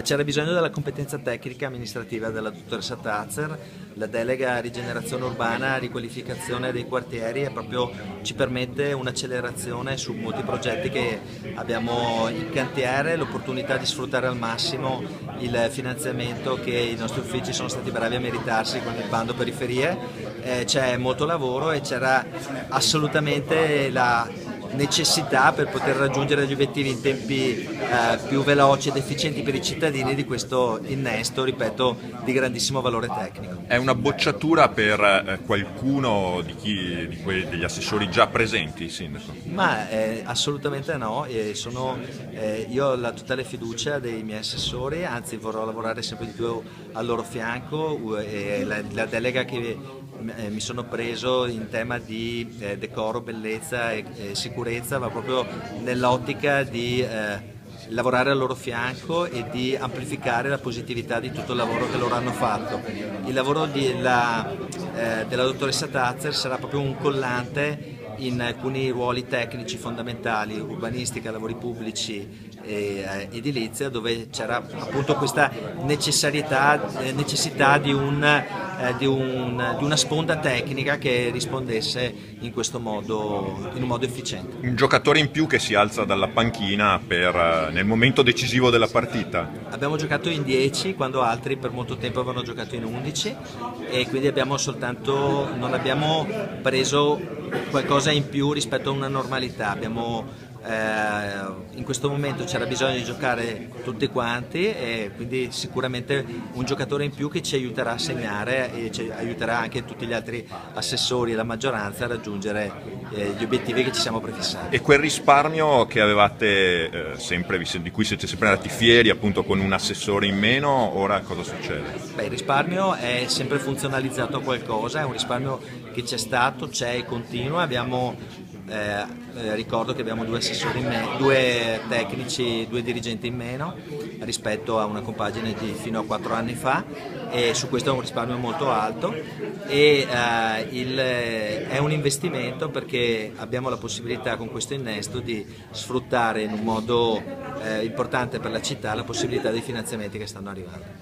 C'era bisogno della competenza tecnica e amministrativa della dottoressa Tazer. La delega rigenerazione urbana, riqualificazione dei quartieri ci permette un'accelerazione su molti progetti che abbiamo in cantiere, l'opportunità di sfruttare al massimo il finanziamento che i nostri uffici sono stati bravi a meritarsi con il bando periferie. C'è molto lavoro e c'era assolutamente la necessità per poter raggiungere gli obiettivi in tempi più veloci ed efficienti per i cittadini di questo innesto, ripeto, di grandissimo valore tecnico. È una bocciatura per qualcuno degli assessori già presenti, Sindaco? Ma assolutamente no, io ho la totale fiducia dei miei assessori, anzi vorrò lavorare sempre di più al loro fianco e la delega che mi sono preso in tema di decoro, bellezza e sicurezza va proprio nell'ottica di lavorare al loro fianco e di amplificare la positività di tutto il lavoro che loro hanno fatto. Il lavoro della dottoressa Tazer sarà proprio un collante in alcuni ruoli tecnici fondamentali, urbanistica, lavori pubblici e edilizia, dove c'era appunto questa necessità di una sponda tecnica che rispondesse in questo modo, in un modo efficiente. Un giocatore in più che si alza dalla panchina nel momento decisivo della partita. Abbiamo giocato in 10 quando altri per molto tempo avevano giocato in 11 e quindi non abbiamo preso qualcosa in più rispetto a una normalità. In questo momento c'era bisogno di giocare tutti quanti e quindi sicuramente un giocatore in più che ci aiuterà a segnare e ci aiuterà anche tutti gli altri assessori e la maggioranza a raggiungere gli obiettivi che ci siamo prefissati. E quel risparmio che avevate di cui siete sempre andati fieri, appunto con un assessore in meno, ora cosa succede? Il risparmio è sempre funzionalizzato a qualcosa, è un risparmio che c'è stato, c'è e continua. Ricordo che abbiamo due assessori in meno, due tecnici, due dirigenti in meno rispetto a una compagine di fino a 4 anni fa e su questo è un risparmio molto alto e è un investimento perché abbiamo la possibilità con questo innesto di sfruttare in un modo importante per la città la possibilità dei finanziamenti che stanno arrivando.